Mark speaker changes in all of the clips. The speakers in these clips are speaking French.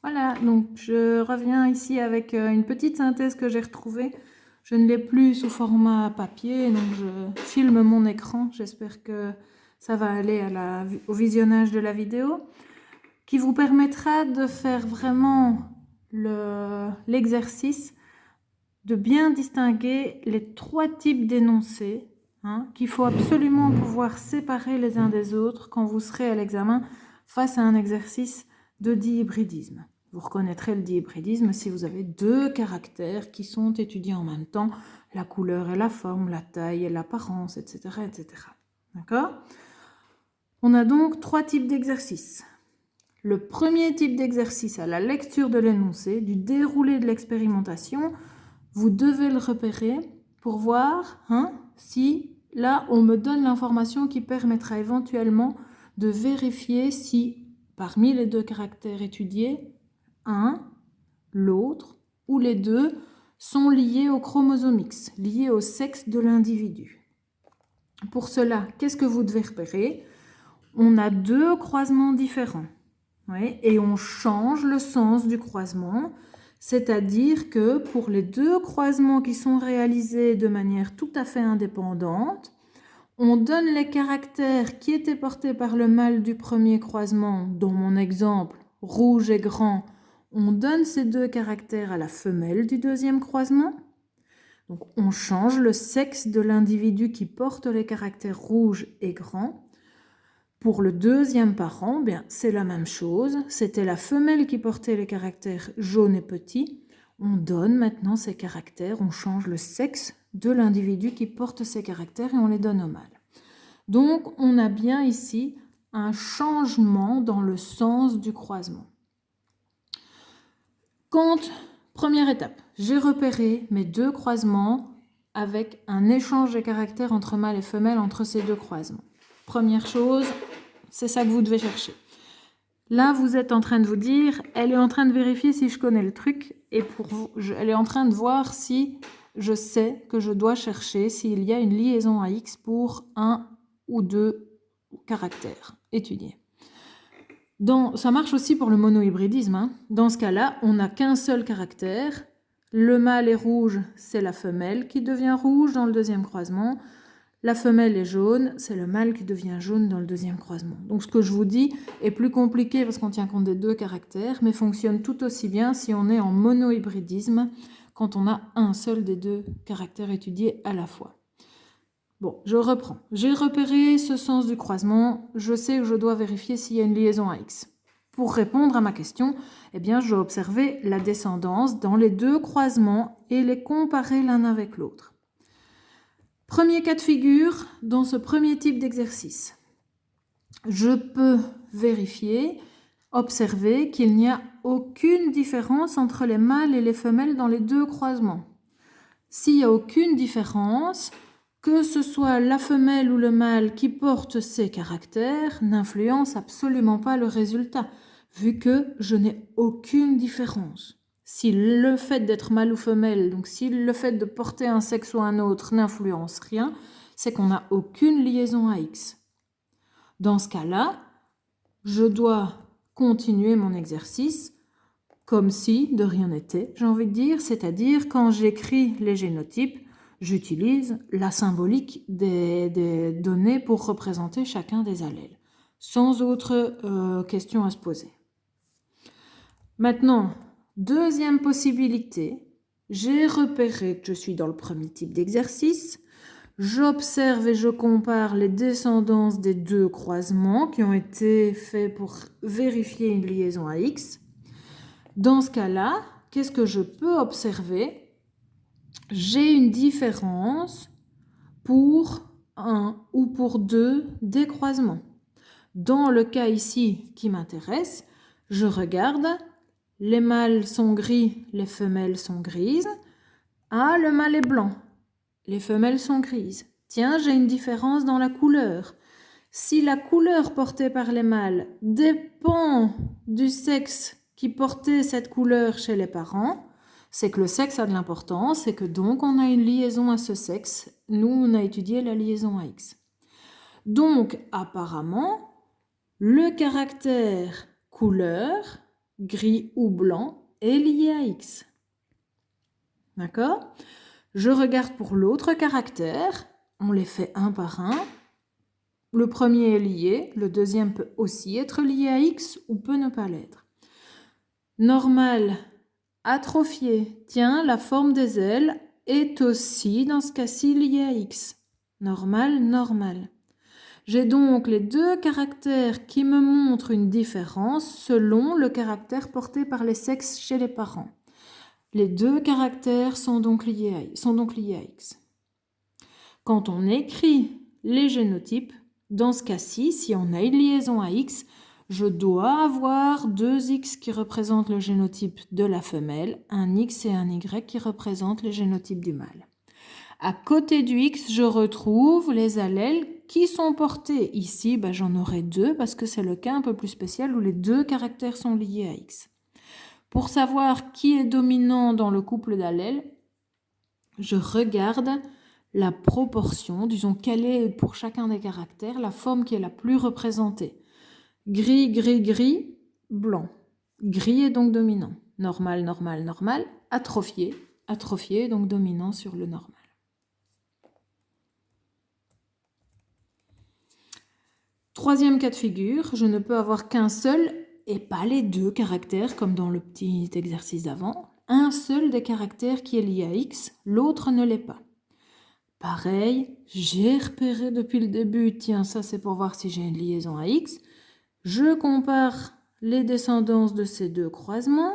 Speaker 1: Voilà, donc je reviens ici avec une petite synthèse que j'ai retrouvée. Je ne l'ai plus sous format papier, donc je filme mon écran. J'espère que ça va aller au visionnage de la vidéo, qui vous permettra de faire vraiment l'exercice de bien distinguer les 3 types d'énoncés, qu'il faut absolument pouvoir séparer les uns des autres quand vous serez à l'examen face à un exercice de dihybridisme. Vous reconnaîtrez le dihybridisme si vous avez 2 caractères qui sont étudiés en même temps, la couleur et la forme, la taille et l'apparence, etc., etc. D'accord ? On a donc 3 types d'exercices. Le premier type d'exercice à la lecture de l'énoncé, du déroulé de l'expérimentation, vous devez le repérer pour voir si là on me donne l'information qui permettra éventuellement de vérifier si parmi les 2 caractères étudiés, l'autre ou les 2 sont liés au chromosome X, liés au sexe de l'individu. Pour cela, qu'est-ce que vous devez repérer ? On a 2 croisements différents. Oui, et on change le sens du croisement, c'est-à-dire que pour les 2 croisements qui sont réalisés de manière tout à fait indépendante, on donne les caractères qui étaient portés par le mâle du premier croisement, dans mon exemple, rouge et grand, on donne ces 2 caractères à la femelle du deuxième croisement. Donc on change le sexe de l'individu qui porte les caractères rouge et grand. Pour le deuxième parent, c'est la même chose. C'était la femelle qui portait les caractères jaune et petit. On donne maintenant ces caractères, on change le sexe de l'individu qui porte ces caractères et on les donne au mâle. Donc, on a bien ici un changement dans le sens du croisement. Première étape, j'ai repéré mes 2 croisements avec un échange des caractères entre mâle et femelle entre ces 2 croisements. Première chose, c'est ça que vous devez chercher. Là, vous êtes en train de vous dire, elle est en train de vérifier si je connais le truc, et pour vous, elle est en train de voir si je sais que je dois chercher s'il y a une liaison à X pour 1 ou 2 caractères étudiés. Ça marche aussi pour le monohybridisme. Dans ce cas-là, on n'a qu'un seul caractère. Le mâle est rouge, c'est la femelle qui devient rouge dans le deuxième croisement. La femelle est jaune, c'est le mâle qui devient jaune dans le deuxième croisement. Donc ce que je vous dis est plus compliqué parce qu'on tient compte des 2 caractères, mais fonctionne tout aussi bien si on est en monohybridisme, quand on a un seul des 2 caractères étudiés à la fois. Bon, je reprends. J'ai repéré ce sens du croisement, je sais que je dois vérifier s'il y a une liaison à X. Pour répondre à ma question, je vais observer la descendance dans les 2 croisements et les comparer l'un avec l'autre. Premier cas de figure, dans ce premier type d'exercice, je peux vérifier, observer qu'il n'y a aucune différence entre les mâles et les femelles dans les 2 croisements. S'il n'y a aucune différence, que ce soit la femelle ou le mâle qui porte ces caractères, n'influence absolument pas le résultat, vu que je n'ai aucune différence. Si le fait d'être mâle ou femelle, donc si le fait de porter un sexe ou un autre n'influence rien, c'est qu'on n'a aucune liaison à X. Dans ce cas-là, je dois continuer mon exercice comme si de rien n'était, j'ai envie de dire, c'est-à-dire quand j'écris les génotypes, j'utilise la symbolique des données pour représenter chacun des allèles, sans autre question à se poser. Maintenant, deuxième possibilité, j'ai repéré que je suis dans le premier type d'exercice, j'observe et je compare les descendances des 2 croisements qui ont été faits pour vérifier une liaison à X. Dans ce cas-là, qu'est-ce que je peux observer ? J'ai une différence pour 1 ou pour 2 des croisements. Dans le cas ici qui m'intéresse, je regarde, les mâles sont gris, les femelles sont grises. Ah, le mâle est blanc, les femelles sont grises. Tiens, j'ai une différence dans la couleur. Si la couleur portée par les mâles dépend du sexe qui portait cette couleur chez les parents, c'est que le sexe a de l'importance et que donc on a une liaison à ce sexe. Nous, on a étudié la liaison à X. Donc, apparemment, le caractère couleur gris ou blanc, est lié à X. D'accord? Je regarde pour l'autre caractère. On les fait un par un. Le premier est lié, le deuxième peut aussi être lié à X ou peut ne pas l'être. Normal, atrophié, tiens, la forme des ailes est aussi, dans ce cas-ci, liée à X. Normal, normal. J'ai donc les deux caractères qui me montrent une différence selon le caractère porté par les sexes chez les parents. Les deux caractères sont donc liés à X. Quand on écrit les génotypes, dans ce cas-ci, si on a une liaison à X, je dois avoir deux X qui représentent le génotype de la femelle, un X et un Y qui représentent le génotype du mâle. À côté du X, je retrouve les allèles qui sont portés. Ici, j'en aurai deux parce que c'est le cas un peu plus spécial où les deux caractères sont liés à X. Pour savoir qui est dominant dans le couple d'allèles, je regarde la proportion, disons quelle est pour chacun des caractères la forme qui est la plus représentée. Gris, gris, gris, blanc. Gris est donc dominant. Normal, normal, normal. Atrophié, atrophié est donc dominant sur le normal. Troisième cas de figure, je ne peux avoir qu'un seul et pas les deux caractères comme dans le petit exercice d'avant. Un seul des caractères qui est lié à X, l'autre ne l'est pas. Pareil, j'ai repéré depuis le début, tiens, ça c'est pour voir si j'ai une liaison à X. Je compare les descendances de ces deux croisements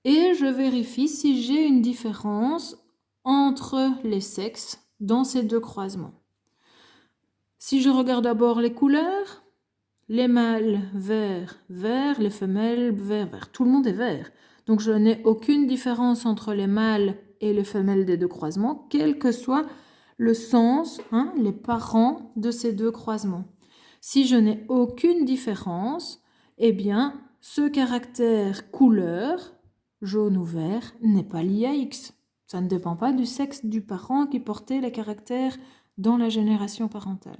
Speaker 1: et je vérifie si j'ai une différence entre les sexes dans ces deux croisements. Si je regarde d'abord les couleurs, les mâles vert, vert, les femelles vert, vert. Tout le monde est vert. Donc je n'ai aucune différence entre les mâles et les femelles des deux croisements, quel que soit le sens, les parents de ces deux croisements. Si je n'ai aucune différence, eh bien, ce caractère couleur, jaune ou vert, n'est pas lié à X. Ça ne dépend pas du sexe du parent qui portait les caractères dans la génération parentale.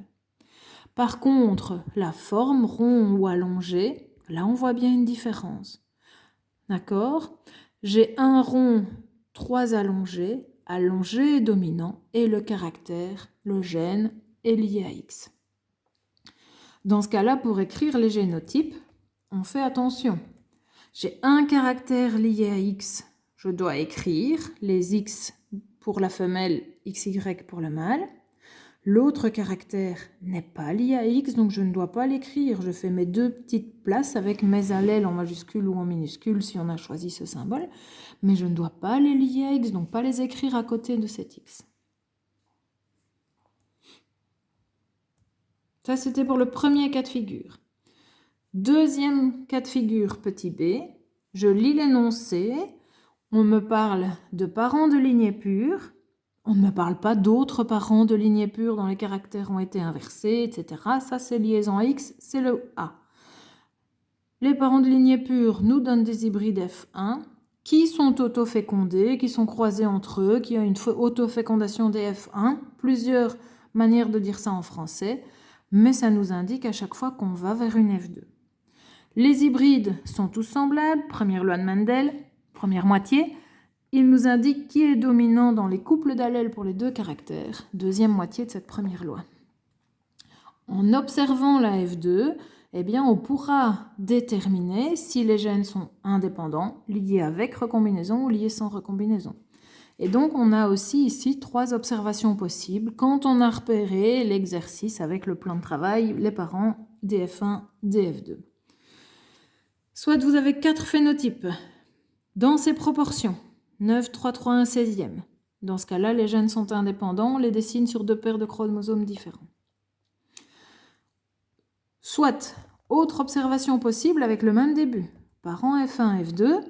Speaker 1: Par contre, la forme rond ou allongé, là on voit bien une différence. D'accord? J'ai un rond, trois allongés, allongé est dominant et le caractère, le gène, est lié à X. Dans ce cas-là, pour écrire les génotypes, on fait attention. J'ai un caractère lié à X, je dois écrire les X pour la femelle, XY pour le mâle. L'autre caractère n'est pas lié à X, donc je ne dois pas l'écrire. Je fais mes deux petites places avec mes allèles en majuscule ou en minuscule si on a choisi ce symbole, mais je ne dois pas les lier à X, donc pas les écrire à côté de cet X. Ça, c'était pour le premier cas de figure. Deuxième cas de figure, petit b, je lis l'énoncé, on me parle de parents de lignée pure, on ne me parle pas d'autres parents de lignée pure dont les caractères ont été inversés, etc. Ça, c'est liaison à X, c'est le A. Les parents de lignée pure nous donnent des hybrides F1 qui sont autofécondés, qui sont croisés entre eux, qui ont une autofécondation des F1. Plusieurs manières de dire ça en français, mais ça nous indique à chaque fois qu'on va vers une F2. Les hybrides sont tous semblables, première loi de Mendel, première moitié. Il nous indique qui est dominant dans les couples d'allèles pour les deux caractères, deuxième moitié de cette première loi. En observant la F2, eh bien, on pourra déterminer si les gènes sont indépendants, liés avec recombinaison ou liés sans recombinaison. Et donc, on a aussi ici trois observations possibles quand on a repéré l'exercice avec le plan de travail, les parents, DF1, DF2. Soit vous avez 4 phénotypes dans ces proportions. 9, 3, 3, 1 16e. Dans ce cas-là, les gènes sont indépendants, on les dessine sur deux paires de chromosomes différents. Soit, autre observation possible avec le même début. Parents F1, F2,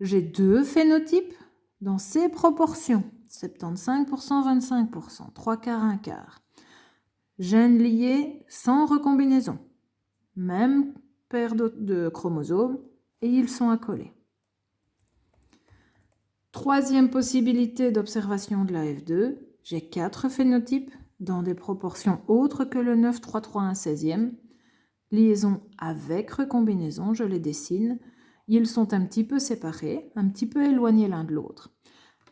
Speaker 1: j'ai deux phénotypes dans ces proportions. 75%, 25%, 3 quarts, 1 quart. Gènes liés sans recombinaison. Même paire de chromosomes et ils sont accolés. Troisième possibilité d'observation de la F2, j'ai 4 phénotypes dans des proportions autres que le 9, 3, 3, 1 16e. Liaison avec recombinaison, je les dessine. ils sont un petit peu séparés, un petit peu éloignés l'un de l'autre.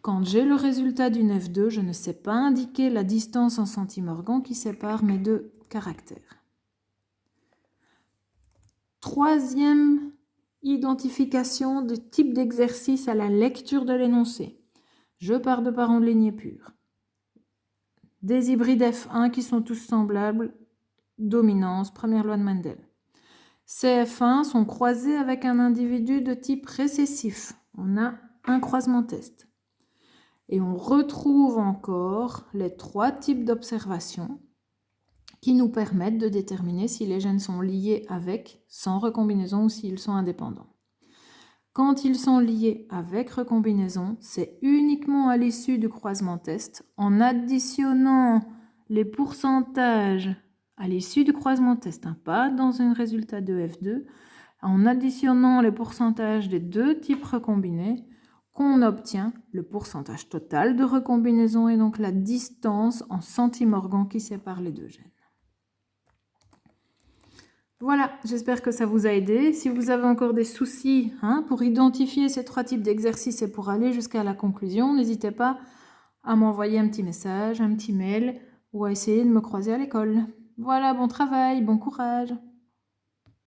Speaker 1: Quand j'ai le résultat d'une F2, je ne sais pas indiquer la distance en centimorgans qui sépare mes deux caractères. Troisième identification de type d'exercice à la lecture de l'énoncé. Je pars de parents de lignée pure. Des hybrides F1 qui sont tous semblables, dominance, première loi de Mendel. Ces F1 sont croisés avec un individu de type récessif. On a un croisement test. Et on retrouve encore les trois types d'observations qui nous permettent de déterminer si les gènes sont liés avec, sans recombinaison, ou s'ils sont indépendants. Quand ils sont liés avec recombinaison, c'est uniquement à l'issue du croisement test, en additionnant les pourcentages à l'issue du croisement test, pas dans un résultat de F2, en additionnant les pourcentages des deux types recombinés, qu'on obtient le pourcentage total de recombinaison et donc la distance en centimorgans qui sépare les deux gènes. Voilà, j'espère que ça vous a aidé. Si vous avez encore des soucis pour identifier ces trois types d'exercices et pour aller jusqu'à la conclusion, n'hésitez pas à m'envoyer un petit message, un petit mail ou à essayer de me croiser à l'école. Voilà, bon travail, bon courage.